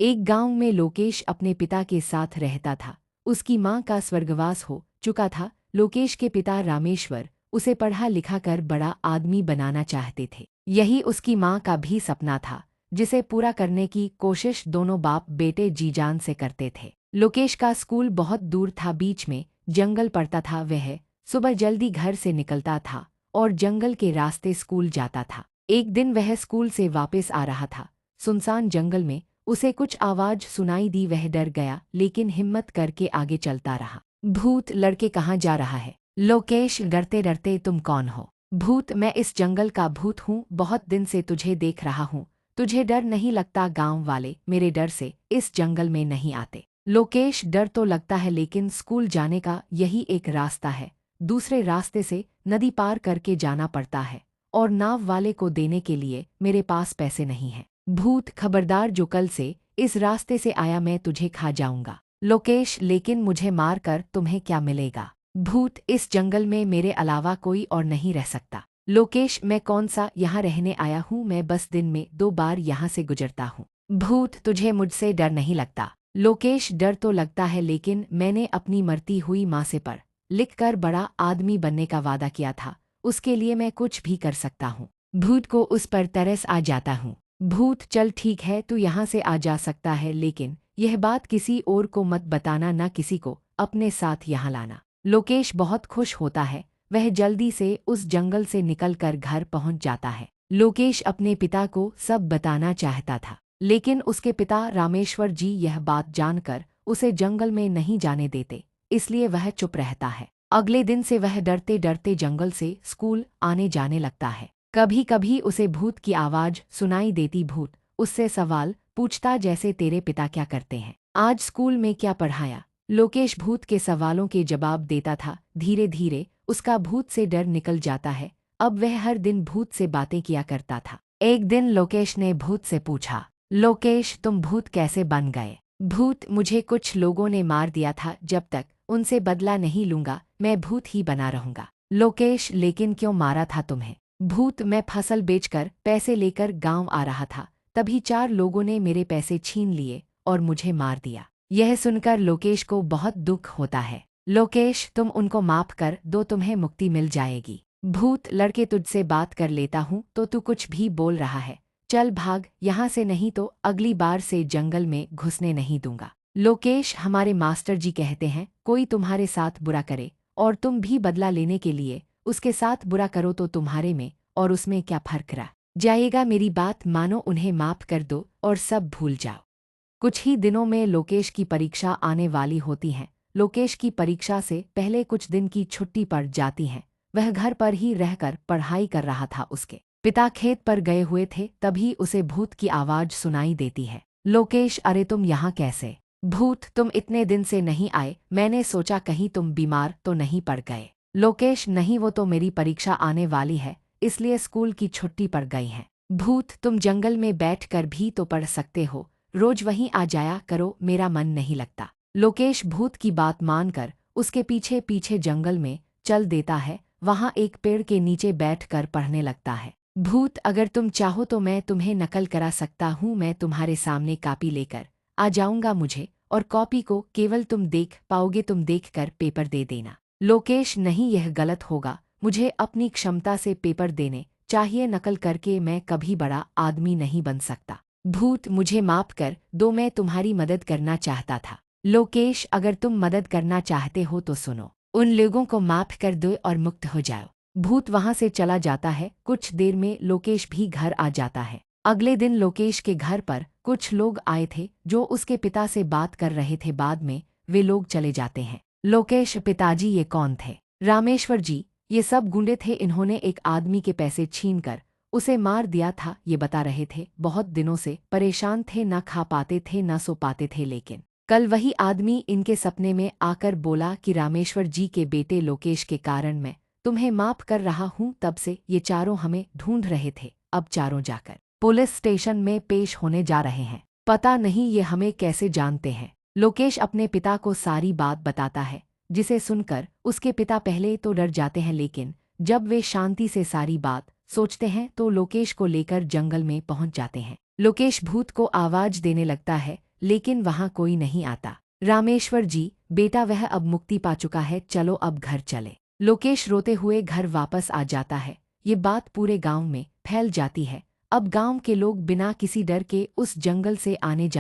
एक गांव में लोकेश अपने पिता के साथ रहता था। उसकी मां का स्वर्गवास हो चुका था। लोकेश के पिता रामेश्वर उसे पढ़ा लिखा कर बड़ा आदमी बनाना चाहते थे। यही उसकी मां का भी सपना था, जिसे पूरा करने की कोशिश दोनों बाप बेटे जी जान से करते थे। लोकेश का स्कूल बहुत दूर था, बीच में जंगल पड़ता था। वह सुबह जल्दी घर से निकलता था और जंगल के रास्ते स्कूल जाता था। एक दिन वह स्कूल से वापस आ रहा था। सुनसान जंगल में उसे कुछ आवाज सुनाई दी। वह डर गया, लेकिन हिम्मत करके आगे चलता रहा। भूत, लड़के कहाँ जा रहा है? लोकेश डरते डरते, तुम कौन हो? भूत, मैं इस जंगल का भूत हूँ, बहुत दिन से तुझे देख रहा हूँ। तुझे डर नहीं लगता? गांव वाले मेरे डर से इस जंगल में नहीं आते। लोकेश, डर तो लगता है, लेकिन स्कूल जाने का यही एक रास्ता है। दूसरे रास्ते से नदी पार करके जाना पड़ता है, और नाव वाले को देने के लिए मेरे पास पैसे नहीं हैं। भूत, खबरदार, जो कल से इस रास्ते से आया मैं तुझे खा जाऊंगा। लोकेश, लेकिन मुझे मार कर तुम्हें क्या मिलेगा? भूत, इस जंगल में मेरे अलावा कोई और नहीं रह सकता। लोकेश, मैं कौन सा यहाँ रहने आया हूँ, मैं बस दिन में 2 बार यहाँ से गुजरता हूँ। भूत, तुझे मुझसे डर नहीं लगता? लोकेश, डर तो लगता है, लेकिन मैंने अपनी मरती हुई माँ से पढ़ लिख कर बड़ा आदमी बनने का वादा किया था। उसके लिए मैं कुछ भी कर सकता हूँ। भूत को उस पर तरस आ जाता हूँ। भूत, चल ठीक है, तू यहाँ से आ जा सकता है, लेकिन यह बात किसी और को मत बताना, ना किसी को अपने साथ यहाँ लाना। लोकेश बहुत खुश होता है। वह जल्दी से उस जंगल से निकलकर घर पहुँच जाता है। लोकेश अपने पिता को सब बताना चाहता था, लेकिन उसके पिता रामेश्वर जी यह बात जानकर उसे जंगल में नहीं जाने देते, इसलिए वह चुप रहता है। अगले दिन से वह डरते डरते जंगल से स्कूल आने जाने लगता है। कभी कभी उसे भूत की आवाज सुनाई देती। भूत उससे सवाल पूछता, जैसे तेरे पिता क्या करते हैं? आज स्कूल में क्या पढ़ाया? लोकेश भूत के सवालों के जवाब देता था। धीरे धीरे उसका भूत से डर निकल जाता है। अब वह हर दिन भूत से बातें किया करता था। एक दिन लोकेश ने भूत से पूछा, लोकेश, तुम भूत कैसे बन गए? भूत, मुझे कुछ लोगों ने मार दिया था, जब तक उनसे बदला नहीं लूंगा मैं भूत ही बना रहूंगा। लोकेश, लेकिन क्यों मारा था तुम्हें? भूत, मैं फसल बेचकर पैसे लेकर गांव आ रहा था, तभी 4 लोगों ने मेरे पैसे छीन लिए और मुझे मार दिया। यह सुनकर लोकेश को बहुत दुख होता है। लोकेश, तुम उनको माफ कर दो, तुम्हें मुक्ति मिल जाएगी। भूत, लड़के, तुझसे बात कर लेता हूँ तो तू कुछ भी बोल रहा है। चल भाग यहाँ से, नहीं तो अगली बार से जंगल में घुसने नहीं दूंगा। लोकेश, हमारे मास्टर जी कहते हैं, कोई तुम्हारे साथ बुरा करे और तुम भी बदला लेने के लिए उसके साथ बुरा करो तो तुम्हारे में और उसमें क्या फर्क रह जाएगा? मेरी बात मानो, उन्हें माफ कर दो और सब भूल जाओ। कुछ ही दिनों में लोकेश की परीक्षा आने वाली होती है। लोकेश की परीक्षा से पहले कुछ दिन की छुट्टी पड़ जाती है। वह घर पर ही रहकर पढ़ाई कर रहा था। उसके पिता खेत पर गए हुए थे, तभी उसे भूत की आवाज सुनाई देती है। लोकेश, अरे तुम यहाँ कैसे? भूत, तुम इतने दिन से नहीं आए, मैंने सोचा कहीं तुम बीमार तो नहीं पड़ गए। लोकेश, नहीं, वो तो मेरी परीक्षा आने वाली है, इसलिए स्कूल की छुट्टी पड़ गई है। भूत, तुम जंगल में बैठकर भी तो पढ़ सकते हो, रोज वहीं आ जाया करो, मेरा मन नहीं लगता। लोकेश भूत की बात मानकर उसके पीछे पीछे जंगल में चल देता है। वहाँ एक पेड़ के नीचे बैठकर पढ़ने लगता है। भूत, अगर तुम चाहो तो मैं तुम्हें नकल करा सकता हूँ। मैं तुम्हारे सामने कॉपी लेकर आ जाऊंगा, मुझे और कॉपी को केवल तुम देख पाओगे, तुम देखकर पेपर दे देना। लोकेश, नहीं, यह गलत होगा, मुझे अपनी क्षमता से पेपर देने चाहिए, नकल करके मैं कभी बड़ा आदमी नहीं बन सकता। भूत, मुझे माफ कर दो, मैं तुम्हारी मदद करना चाहता था। लोकेश, अगर तुम मदद करना चाहते हो तो सुनो, उन लोगों को माफ कर दो और मुक्त हो जाओ। भूत वहां से चला जाता है। कुछ देर में लोकेश भी घर आ जाता है। अगले दिन लोकेश के घर पर कुछ लोग आए थे जो उसके पिता से बात कर रहे थे। बाद में वे लोग चले जाते हैं। लोकेश, पिताजी, ये कौन थे? रामेश्वर जी, ये सब गुंडे थे, इन्होंने एक आदमी के पैसे छीनकर उसे मार दिया था, ये बता रहे थे। बहुत दिनों से परेशान थे, ना खा पाते थे ना सो पाते थे, लेकिन कल वही आदमी इनके सपने में आकर बोला कि रामेश्वर जी के बेटे लोकेश के कारण मैं तुम्हें माफ कर रहा हूँ। तब से ये चारों हमें ढूंढ रहे थे, अब चारों जाकर पुलिस स्टेशन में पेश होने जा रहे हैं। पता नहीं ये हमें कैसे जानते हैं। लोकेश अपने पिता को सारी बात बताता है, जिसे सुनकर उसके पिता पहले तो डर जाते हैं, लेकिन जब वे शांति से सारी बात सोचते हैं तो लोकेश को लेकर जंगल में पहुंच जाते हैं। लोकेश भूत को आवाज देने लगता है, लेकिन वहाँ कोई नहीं आता। रामेश्वर जी, बेटा वह अब मुक्ति पा चुका है, चलो अब घर चले। लोकेश रोते हुए घर वापस आ जाता है। ये बात पूरे गांव में फैल जाती है। अब गांव के लोग बिना किसी डर के उस जंगल से आने जा